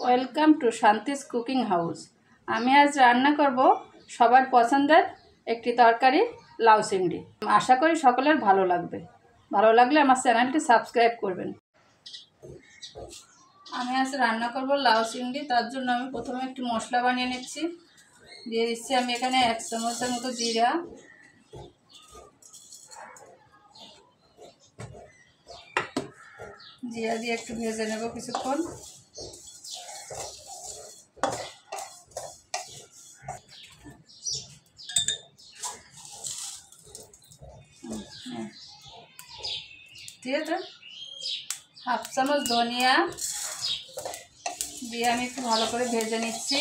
Welcome to Shanti's cooking house. আমি আজ রান্না করব সবার পছন্দের একটি তরকারি, লাউ চিংড়ি। আশা করি সকলের ভালো লাগবে। ভালো লাগলে আমার চ্যানেলটি সাবস্ক্রাইব করবেন। আমি আজ রান্না করব লাউ চিংড়ি। তার জন্য আমি প্রথমে একটি মশলা বানিয়ে নিচ্ছি। দিয়ে দিচ্ছি আমি এখানে 1 চামচের মতো জিরা, জিরা দিয়ে একটু ভেজে নেব কিছুক্ষণ। ঠিক আছে, 1/2 চামচ ধনিয়া দিয়ে আমি একটু ভালো করে ভেজে নিচ্ছি।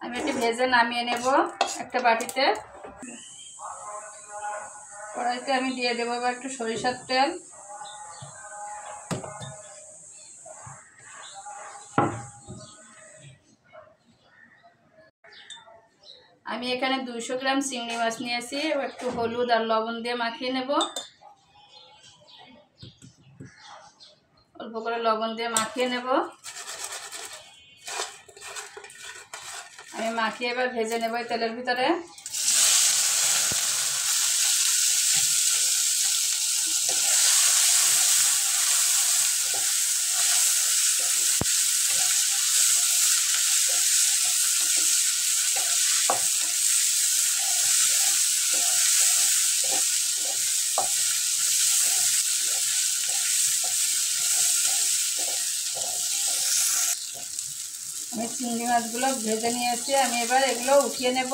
আমি এটি ভেজে নামিয়ে নেব একটা বাটিতে। কড়াইতে আমি দিয়ে দেবো এবার একটু সরিষার তেল। আমি এখানে 200 গ্রাম চিংড়ি মাছ নিয়েছি। একটু হলুদ আর লবণ দিয়ে মাখিয়ে নেব। অল্প করে লবণ দিয়ে মাখিয়ে নেব। আমি মাখিয়ে এবার ভেজে নেব এই তেলের ভিতরে। আমি চিংড়ি মাছগুলো ভেজে নিয়েছি। আমি এবার এগুলো উঠিয়ে নেব।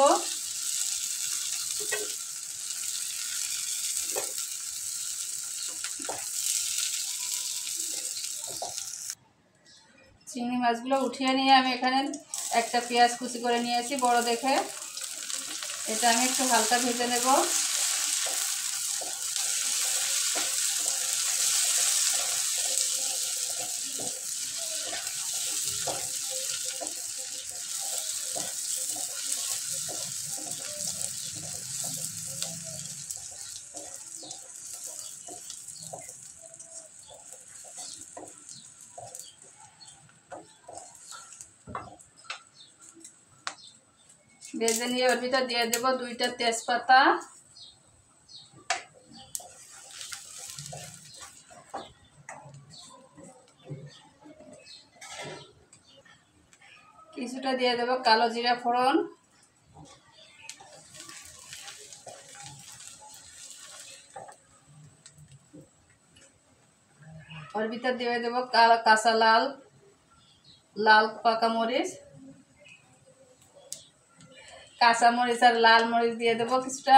চিংড়ি মাছগুলো উঠিয়ে নিয়ে আমি এখানে একটা পেঁয়াজ কুচি করে নিয়েছি বড় দেখে। এটা আমি একটু হালকা ভেজে নেব। ভেজে নিয়ে ওর ভিতর দিয়ে দেবো 2টা তেজপাতা, কিছুটা দিয়ে দেবো কালো জিরা ফোড়ন, ওর ভিতর দিয়ে দেবো কাঁচা লাল পাকা মরিচ, কাঁচা মরিচ আর লাল মরিচ দিয়ে দেবো কিছুটা।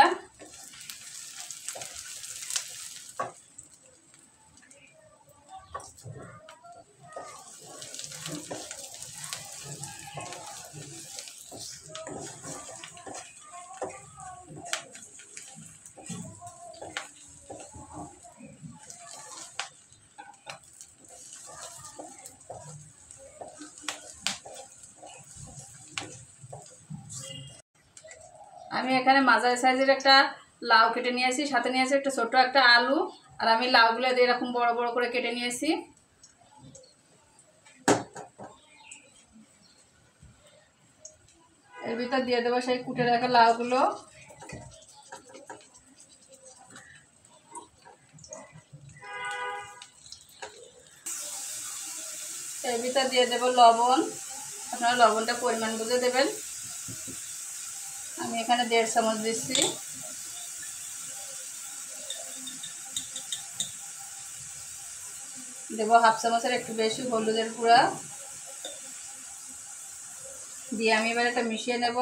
আমি এখানে মাঝারি সাইজের একটা লাউ কেটে নিয়েছি, সাথে নিয়েছি একটা ছোট একটা আলু। আর আমি লাউগুলো এরকম বড় বড় করে কেটে নিয়েছি। এর ভিতর দিয়ে দেবো সেই কুটে রাখা লাউগুলো। এর ভিতর দিয়ে দেবো লবণ। আপনারা লবণটা পরিমাণ বুঝে দেবেন। আমি এখানে 1.5 চামচ দিচ্ছি। দেবো 1/2 চামচের একটু বেশি হলুদের গুঁড়া দিয়ে আমি এবার এটা মিশিয়ে নেব।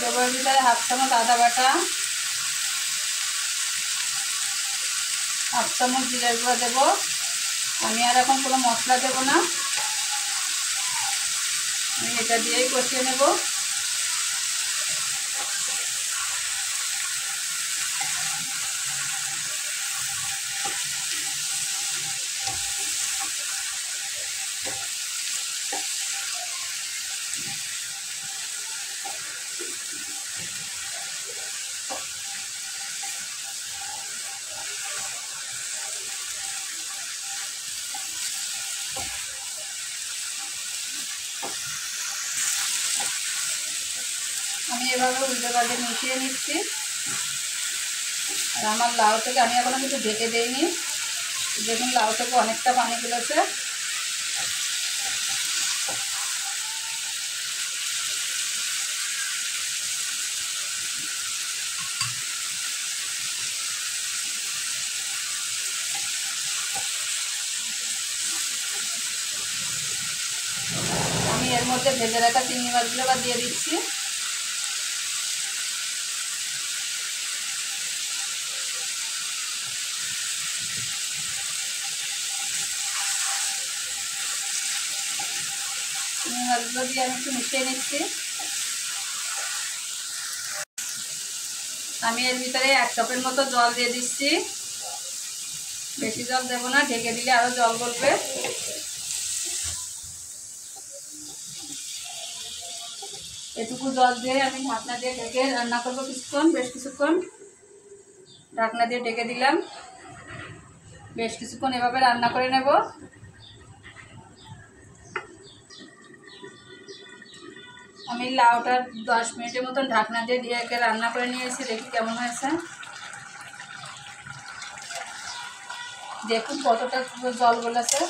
দেবো এর ভিতরে 1/2 চামচ আদা বাটা, 1/2 চামচ জিরার গুঁড়া দেবো। আমি আর এখন কোনো মশলা দেবো না। আমি এটা দিয়েই কষিয়ে নেব। আমি এভাবে উল্টে পাল্টে মিশিয়ে নিচ্ছি। আর আমার লাউ থেকে আমি এখনো কিছু ঢেকে দেইনি। দেখুন লাউ থেকে অনেকটা পানি তুলেছে। আমি এর মধ্যে ভেজে রাখা চিংড়ি মাছগুলো আবার দিয়ে দিচ্ছি। চিংড়ি মাছগুলো দিয়ে আমি একটু মিশিয়ে নিচ্ছি। আমি এর ভিতরে 1 কাপের মতো জল দিয়ে দিচ্ছি। বেশি জল দেবো না, ঢেকে দিলে আরও জল গলবে। এটুকু জল দিয়ে আমি ঢাকনা দিয়ে ঢেকে রান্না করবো কিছুক্ষণ, বেশ কিছুক্ষণ। ঢাকনা দিয়ে ঢেকে দিলাম, বেশ কিছুক্ষণ এভাবে রান্না করে নেব। আমি লাউটা 10 মিনিটের মতন ঢাকনা দিয়ে একে রান্না করে নিয়েছি। দেখি কেমন হয়েছে। দেখুন কতটা জল গলেছে।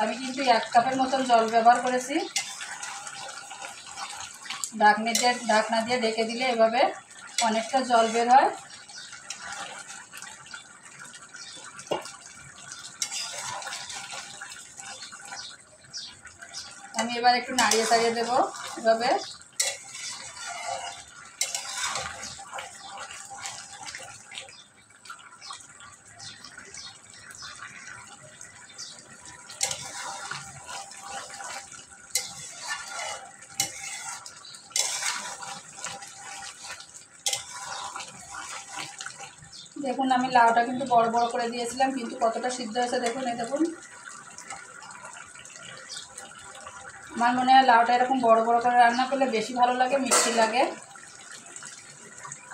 আমি কিন্তু 1 কাপের মতন জল ব্যবহার করেছি। ঢাকনা দিয়ে ঢেকে দিলে এভাবে অনেকটা জল বের হয়। আমি এবার একটু নাড়িয়ে চাড়িয়ে দেবো এভাবে। দেখুন আমি লাউটা কিন্তু বড় বড় করে দিয়েছিলাম, কিন্তু কতটা সিদ্ধ হয়েছে দেখুন। এই দেখুন, আমার মনে হয় লাউটা এরকম বড় বড় করে রান্না করলে বেশি ভালো লাগে, মিষ্টি লাগে।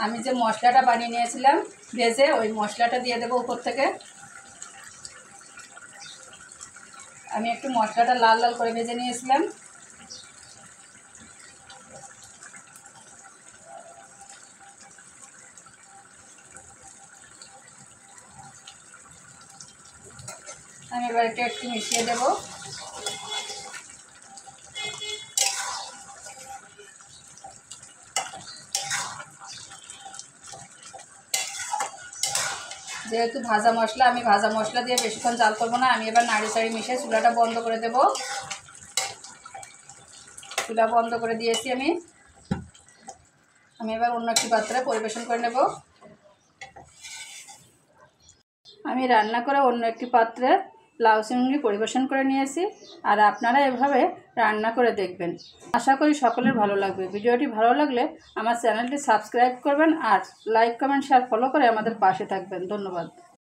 আমি যে মশলাটা বানিয়ে নিয়েছিলাম ভেজে, ওই মশলাটা দিয়ে দেবো উপর থেকে। আমি একটু মশলাটা লাল লাল করে ভেজে নিয়েছিলাম। আমি এবার এটা একটু মিশিয়ে দেবো। যেহেতু ভাজা মশলা, আমি ভাজা মশলা দিয়ে বেশিক্ষণ জাল করবো না। আমি এবার নাড়ি চাড়ি মিশিয়ে চুলাটা বন্ধ করে দেব। চুলা বন্ধ করে দিয়েছি আমি। এবার অন্য একটি পাত্রে পরিবেশন করে নেব। আমি রান্না করে অন্য একটি পাত্রে লাউ চিংড়ি পরিবেশন করে নিয়েছি। আর আপনারা এভাবে রান্না করে দেখবেন, আশা করি সকলের ভালো লাগবে। ভিডিওটি ভালো লাগলে আমার চ্যানেলটি সাবস্ক্রাইব করবেন, আর লাইক কমেন্ট শেয়ার ফলো করে আমাদের পাশে থাকবেন। ধন্যবাদ।